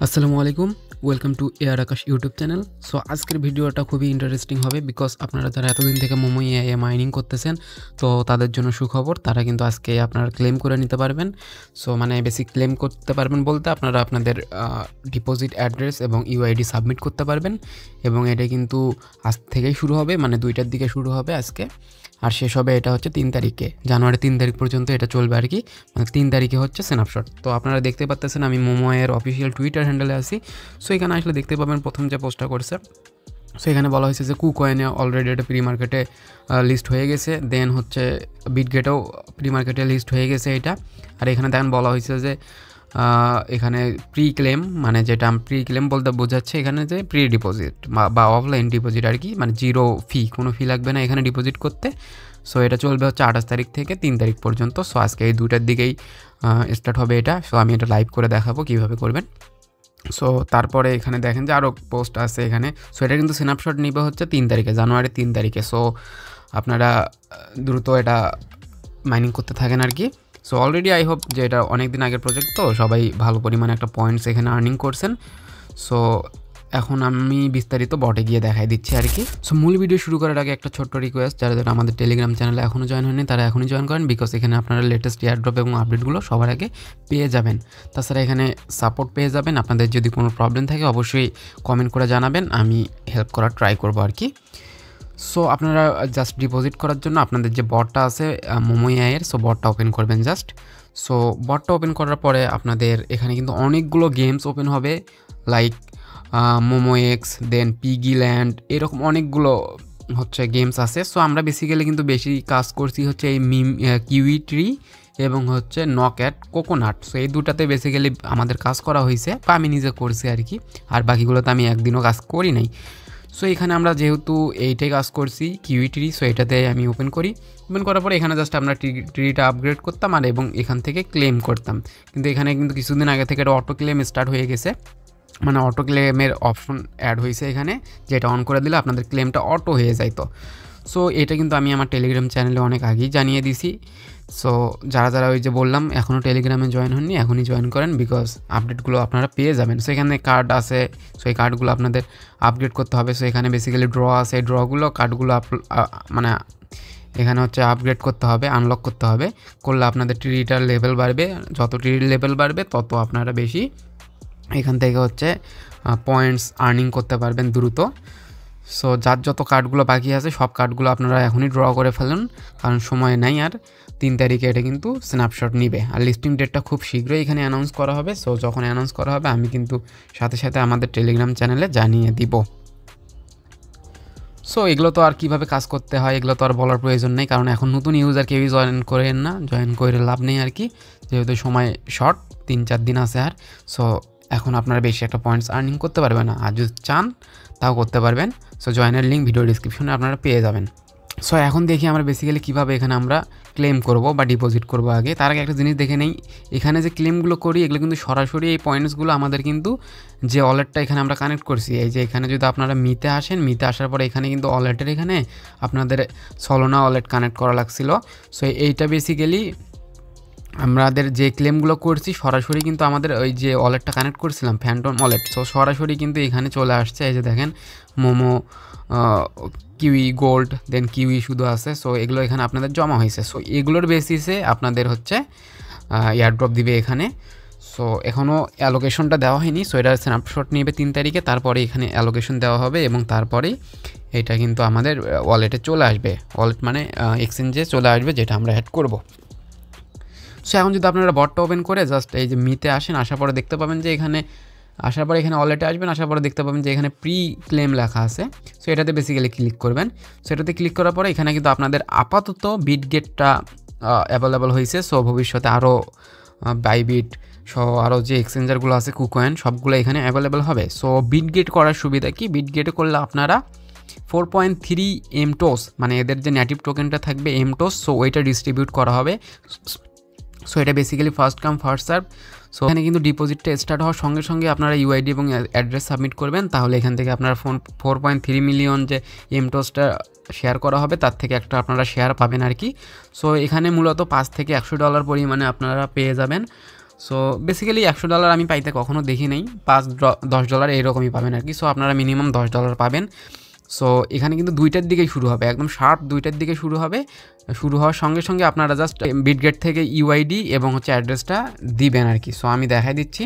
আসসালামু আলাইকুম, welcome to air Akash YouTube channel. So আজকের ভিডিওটা খুবই ইন্টারেস্টিং হবে বিকজ আপনারা যারা এতদিন থেকে মোমো এআই মাইনিং করতেছেন, তো তাদের জন্য সুখবর, তারা কিন্তু আজকে আপনারা ক্লেম করে নিতে পারবেন। সো মানে বেসিক ক্লেম করতে পারবেন বলতে আপনারা আপনাদের ডিপোজিট অ্যাড্রেস এবং ইউআইডি সাবমিট করতে পারবেন, এবং এটা কিন্তু আজ থেকেই শুরু হবে, মানে 2টার দিকে শুরু হবে আজকে, আর শেষ হবে এটা হচ্ছে 3 তারিখে, জানুয়ারি 3 তারিখ পর্যন্ত এটা চলবে আর কি। মানে 3 তারিখে হচ্ছে স্ন্যাপশট। তো আপনারা দেখতে পাচ্ছেন আমি মোমোয়ের অফিসিয়াল টুইটার হ্যান্ডেলে আছি। সো এখানে আসলে দেখতে পাবেন প্রথম যে পোস্টটা করছে, সো এখানে বলা হয়েছে যে কুকয়েনে অলরেডি এটা প্রি মার্কেটে লিস্ট হয়ে গেছে, দেন হচ্ছে বিটগেটেও প্রি মার্কেটে লিস্ট হয়ে গেছে এটা। আর এখানে দেখেন বলা হয়েছে যে এখানে প্রি ক্লেম, মানে যেটা প্রি ক্লেম বলতে বোঝাচ্ছে এখানে যে প্রি ডিপোজিট বা অফলাইন ডিপোজিট আর কি, মানে জিরো ফি, কোনো ফি লাগবে না এখানে ডিপোজিট করতে। সো এটা চলবে হচ্ছে 28 তারিখ থেকে 3 তারিখ পর্যন্ত। সো আজকে এই 2টার দিকেই স্টার্ট হবে এটা। সো আমি এটা লাইভ করে দেখাবো কীভাবে করবেন। সো তারপরে এখানে দেখেন যে আরও পোস্ট আছে এখানে। সো এটা কিন্তু স্ন্যাপশট নিবে হচ্ছে 3 তারিখে, জানুয়ারি 3 তারিখে। সো আপনারা দ্রুত এটা মাইনিং করতে থাকেন আর কি। সো অলরেডি আই হোপ যে এটা অনেক দিন আগের প্রজেক্ট, তো সবাই ভালো পরিমাণে একটা পয়েন্টস এখানে আর্নিং করছেন। সো এখন আমি বিস্তারিত বটে গিয়ে দেখাই দিচ্ছি আর কি। সো মূল ভিডিও শুরু করার আগে একটা ছোট্ট রিকোয়েস্ট, যারা যারা আমাদের টেলিগ্রাম চ্যানেলে এখনও জয়েন হয়নি তারা এখনই জয়েন করেন, বিকজ এখানে আপনারা লেটেস্ট এয়ারড্রপ এবং আপডেটগুলো সবার আগে পেয়ে যাবেন। তাছাড়া এখানে সাপোর্ট পেয়ে যাবেন। আপনাদের যদি কোনো প্রবলেম থাকে অবশ্যই কমেন্ট করে জানাবেন, আমি হেল্প করার ট্রাই করবো আর কি। সো আপনারা জাস্ট ডিপোজিট করার জন্য আপনাদের যে বটটা আছে মোমো এআইয়ের, সো বটটা ওপেন করবেন জাস্ট। সো বটটা ওপেন করার পরে আপনাদের এখানে কিন্তু অনেকগুলো গেমস ওপেন হবে, লাইক মোমো এক্স, দেন পিগি ল্যান্ড, এরকম অনেকগুলো হচ্ছে গেমস আছে। সো আমরা বেসিক্যালি কিন্তু বেশি কাজ করছি হচ্ছে এই কিউই ট্রি এবং হচ্ছে নক অ্যাট কোকোনাট। সো এই দুটাতে বেসিক্যালি আমাদের কাজ করা হয়েছে, আমি নিজে করছি আর কি, আর বাকিগুলোতে আমি একদিনও কাজ করি নাই। সো এখানে আমরা যেহেতু এইটাই কাজ করছি কিউই ট্রি, সো এটাতে আমি ওপেন করি। ওপেন করার পরে এখানে জাস্ট আমরা ট্রিটা আপগ্রেড করতাম আর এবং এখান থেকে ক্লেম করতাম। কিন্তু এখানে কিন্তু কিছুদিন আগে থেকে এটা অটো ক্লেম স্টার্ট হয়ে গেছে, মানে অটো ক্লেমের অপশন অ্যাড হয়েছে এখানে, যেটা অন করে দিলে আপনাদের ক্লেমটা অটো হয়ে যাইতো। সো এটা কিন্তু আমি আমার টেলিগ্রাম চ্যানেলে অনেক আগেই জানিয়ে দিছি। সো যারা যারা ওই যে বললাম এখনও টেলিগ্রামে জয়েন হননি, এখনই জয়েন করেন, বিকজ আপডেটগুলো আপনারা পেয়ে যাবেন। সো এখানে কার্ড আছে, সো এই কার্ডগুলো আপনাদের আপগ্রেড করতে হবে। সো এখানে বেসিক্যালি ড্র আছে, এই ড্রগুলো কার্ডগুলো মানে এখানে হচ্ছে আপগ্রেড করতে হবে, আনলক করতে হবে। করলে আপনাদের ট্রিটার লেভেল বাড়বে, যত ট্রির লেভেল বাড়বে তত আপনারা বেশি এখান থেকে হচ্ছে পয়েন্টস আর্নিং করতে পারবেন দ্রুত। সো যার যত কার্ডগুলো বাকি আছে সব কার্ডগুলো আপনারা এখনই ড্র করে ফেলুন, কারণ সময় নাই আর। 3 তারিখে এটা কিন্তু স্ন্যাপশট নিবে, আর লিস্টিং ডেটটা খুব শীঘ্রই এখানে অ্যানাউন্স করা হবে। সো যখন অ্যানাউন্স করা হবে আমি কিন্তু সাথে সাথে আমাদের টেলিগ্রাম চ্যানেলে জানিয়ে দিব। সো এগুলো তো আর কীভাবে কাজ করতে হয় এগুলো তো আর বলার প্রয়োজন নেই, কারণ এখন নতুন ইউজার কেউই জয়েন করেন না, জয়েন করে লাভ নেই আর কি, যেহেতু সময় শর্ট, 3-4 দিন আছে আর। সো এখন আপনারা বেশি একটা পয়েন্টস আর্নিং করতে পারবেন না, আর যদি চান তাও করতে পারবেন। সো জয়েনের লিঙ্ক ভিডিও ডিসক্রিপশনে আপনারা পেয়ে যাবেন। সো এখন দেখি আমরা বেসিক্যালি কীভাবে এখানে আমরা ক্লেম করব বা ডিপোজিট করব। আগে তার আগে একটা জিনিস দেখে নেই, এখানে যে ক্লেমগুলো করি এগুলো কিন্তু সরাসরি এই পয়েন্টসগুলো আমাদের কিন্তু যে ওয়ালেটটা এখানে আমরা কানেক্ট করছি, এই যে এখানে যদি আপনারা মিতে আসেন, মিতে আসার পরে এখানে কিন্তু ওয়ালেটের এখানে আপনাদের সলোনা ওয়ালেট কানেক্ট করা লাগছিল। সো এইটা বেসিক্যালি আমাদের যে ক্লেমগুলো করছি সরাসরি কিন্তু আমাদের ওই যে ওয়ালেটটা কানেক্ট করছিলাম ফ্যান্টম ওয়ালেট, সো সরাসরি কিন্তু এখানে চলে আসছে। এই যে দেখেন মোমো কিউই গোল্ড, দেন কিউই শুধু আছে। সো এগুলো এখানে আপনাদের জমা হয়েছে। সো এগুলোর বেসিসে আপনাদের হচ্ছে এয়ারড্রপ দিবে এখানে। সো এখনও অ্যালোকেশনটা দেওয়া হয়নি, সো এটা স্ন্যাপশট নেবে 3 তারিখে, তারপরে এখানে অ্যালোকেশন দেওয়া হবে এবং তারপরেই এটা কিন্তু আমাদের ওয়ালেটে চলে আসবে। ওয়ালেট মানে এক্সচেঞ্জে চলে আসবে, যেটা আমরা অ্যাড করব। সো এখন যদি আপনারা বটটা ওপেন করে জাস্ট এই যে মিতে আসেন, আসার পরে দেখতে পাবেন যে এখানে আসার পরে এখানে ওয়ালেটে আসবেন, আসার পরে দেখতে পাবেন যে এখানে প্রি ক্লেম লেখা আছে। সো এটাতে বেসিক্যালি ক্লিক করবেন। সো এটাতে ক্লিক করার পরে এখানে কিন্তু আপনাদের আপাতত বিটগেটটা অ্যাভেলেবল হয়েছে। সো ভবিষ্যতে আরও বাইবিট সহ আরও যে এক্সচেঞ্জারগুলো আছে কুকয়েন সবগুলো এখানে অ্যাভেলেবেল হবে। সো বিটগেট করার সুবিধা কি, বিটগেটে করলে আপনারা 4.3 এমটোস, মানে এদের যে নেটিভ টোকেনটা থাকবে এমটোস, সো ওইটা ডিস্ট্রিবিউট করা হবে। সো এটা basically first come first serve. So এখানে কিন্তু ডিপোজিটটা স্টার্ট হওয়ার সঙ্গে সঙ্গে আপনারা ইউআইডি এবং অ্যাড্রেস সাবমিট করবেন, তাহলে এখান থেকে আপনার 4.3 মিলিয়ন যে এমটোসটা শেয়ার করা হবে তার থেকে একটা আপনারা শেয়ার পাবেন আর কি। সো এখানে মূলত $5 থেকে $100 পরিমাণে আপনারা পেয়ে যাবেন। সো বেসিক্যালি $100 আমি পাইতে কখনো দেখি নাই, $5-10 এরকমই পাবেন আর কি। সো আপনারা মিনিমাম $10 পাবেন। সো এখানে কিন্তু 2টার দিকেই শুরু হবে, একদম শার্প 2টার দিকে শুরু হবে। শুরু হওয়ার সঙ্গে সঙ্গে আপনারা জাস্ট বিটগেট থেকে ইউআইডি এবং হচ্ছে অ্যাড্রেসটা দিবেন আর কি। সো আমি দেখাই দিচ্ছি।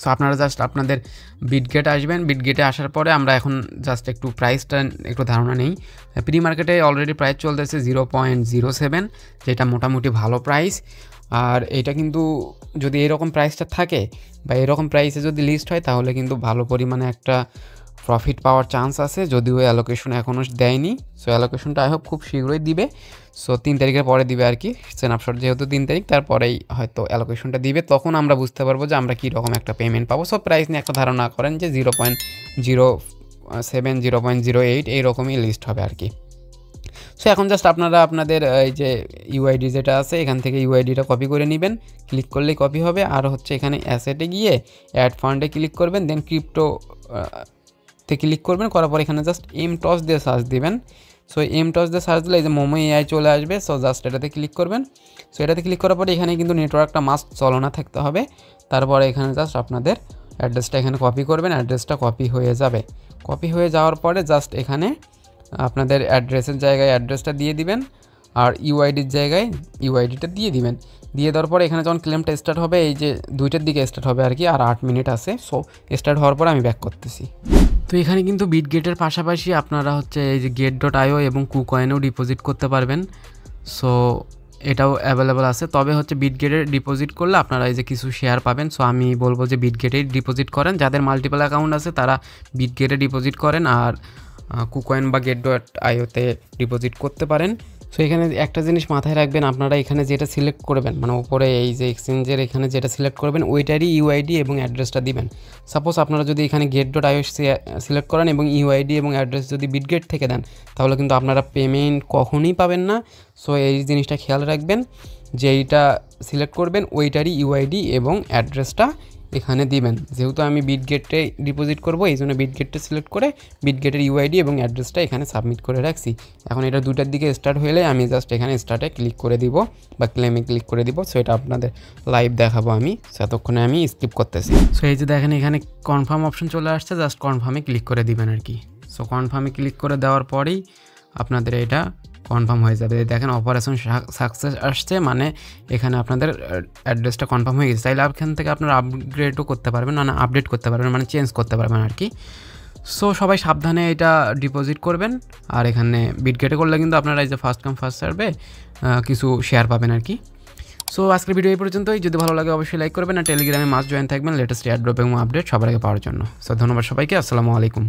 সো আপনারা জাস্ট আপনাদের বিটগেট আসবেন, বিটগেটে আসার পরে আমরা এখন জাস্ট একটু প্রাইসটা একটু ধারণা নেই। প্রি মার্কেটে অলরেডি প্রাইস চলতেছে 0.07, যেটা মোটামুটি ভালো প্রাইস। আর এটা কিন্তু যদি এরকম প্রাইসটা থাকে বা এরকম প্রাইসে যদি লিস্ট হয় তাহলে কিন্তু ভালো পরিমাণে একটা প্রফিট পাওয়ার চান্স আছে, যদিও অ্যালোকেশন এখনও দেয়নি। সো অ্যালোকেশনটা আই হোপ খুব শীঘ্রই দিবে। সো 3 তারিখের পরে দিবে আর কি, স্ন্যাপশট যেহেতু 3 তারিখ, তারপরেই হয়তো অ্যালোকেশনটা দিবে। তখন আমরা বুঝতে পারবো যে আমরা কীরকম একটা পেমেন্ট পাবো। সো প্রাইস নিয়ে একটা ধারণা করেন যে 0.07, 0.08 এইরকমই লিস্ট হবে আর কি। সো এখন জাস্ট আপনারা আপনাদের এই যে ইউআইডি যেটা আছে এখান থেকে ইউআইডিটা কপি করে নেবেন, ক্লিক করলেই কপি হবে। আর হচ্ছে এখানে অ্যাসেটে গিয়ে অ্যাড ফান্ডে ক্লিক করবেন, দেন ক্রিপ্টো তে ক্লিক করবেন, করার পর এখানে জাস্ট এমটস দিয়ে সার্চ দিবেন। সো এমটস দিয়ে সার্চ দিলে এই যে মোমো এআই চলে আসবে। সো জাস্ট এটাতে ক্লিক করবেন। সো এটাতে ক্লিক করার পরে এখানে কিন্তু নেটওয়ার্কটা মাস্ট চলনা থাকতে হবে। তারপরে এখানে জাস্ট আপনাদের অ্যাড্রেসটা এখানে কপি করবেন, অ্যাড্রেসটা কপি হয়ে যাবে। কপি হয়ে যাওয়ার পরে জাস্ট এখানে আপনাদের অ্যাড্রেসের জায়গায় অ্যাড্রেসটা দিয়ে দিবেন, আর ইউআইডির জায়গায় ইউআইডিটা দিয়ে দিবেন। দিয়ে দেওয়ার পরে এখানে যখন ক্লেমটা স্টার্ট হবে, এই যে 2টার দিকে স্টার্ট হবে আর কি, আর 8 মিনিট আছে। সো স্টার্ট হওয়ার পরে আমি ব্যাক করতেছি। তো এখানে কিন্তু বিটগেটের পাশাপাশি আপনারা হচ্ছে এই যে get.io এবং কুকয়েনেও ডিপোজিট করতে পারবেন। সো এটাও অ্যাভেলেবল আছে, তবে হচ্ছে বিটগেটে ডিপোজিট করলে আপনারা এই যে কিছু শেয়ার পাবেন। সো আমি বলবো যে বিটগেটেই ডিপোজিট করেন, যাদের মাল্টিপল অ্যাকাউন্ট আছে তারা বিটগেটে ডিপোজিট করেন, আর কুকয়েন বা get.io-তে ডিপোজিট করতে পারেন। সো এখানে একটা জিনিস মাথায় রাখবেন, আপনারা এখানে যেটা সিলেক্ট করবেন, মানে উপরে এই যে এক্সচেঞ্জের এখানে যেটা সিলেক্ট করবেন ওইটারই ইউআইডি এবং অ্যাড্রেসটা দিবেন। সাপোজ আপনারা যদি এখানে get.io সিলেক্ট করেন এবং ইউআইডি এবং অ্যাড্রেস যদি বিটগেট থেকে দেন, তাহলে কিন্তু আপনারা পেমেন্ট কখনোই পাবেন না। সো এই জিনিসটা খেয়াল রাখবেন যে এইটা সিলেক্ট করবেন ওইটারই ইউআইডি এবং অ্যাড্রেসটা এখানে দিবেন। যেহেতু আমি বিটগেটে ডিপোজিট করব, এই জন্য বিটগেটটা সিলেক্ট করে বিটগেটের ইউআইডি এবং অ্যাড্রেসটা এখানে সাবমিট করে রাখছি। এখন এটা 2টার দিকে স্টার্ট হলে আমি জাস্ট এখানে স্টার্টে ক্লিক করে দিব বা ক্লেমে ক্লিক করে দিব। সো এটা আপনাদের লাইভ দেখাবো আমি, ততক্ষণে আমি স্কিপ করতেছি। সো এই যে দেখেন এখানে কনফার্ম অপশন চলে আসছে, জাস্ট কনফার্মে ক্লিক করে দিবেন আর কি। সো কনফার্মে ক্লিক করে দেওয়ার পরেই আপনাদের এটা কনফার্ম হয়ে যাবে। দেখেন অপারেশন সাকসেস আসছে, মানে এখানে আপনাদের অ্যাড্রেসটা কনফার্ম হয়ে গেছে। তাইলে এখান থেকে আপনারা আপগ্রেডও করতে পারবেন, মানে আপডেট করতে পারবেন, মানে চেঞ্জ করতে পারবেন আর কি। সো সবাই সাবধানে এটা ডিপোজিট করবেন। আর এখানে বিটগেটে করলে কিন্তু আপনারা এই যে ফার্স্ট কাম ফার্স্ট সার্ভে কিছু শেয়ার পাবেন আর কি। সো আজকের ভিডিও এই পর্যন্তই। যদি ভালো লাগে অবশ্যই লাইক করবেন, আর টেলিগ্রামে মাস্ট জয়েন থাকবেন লেটেস্ট এয়ারড্রপ এবং আপডেট সবার আগে পাওয়ার জন্য। সো ধন্যবাদ সবাইকে, আসসালামু আলাইকুম।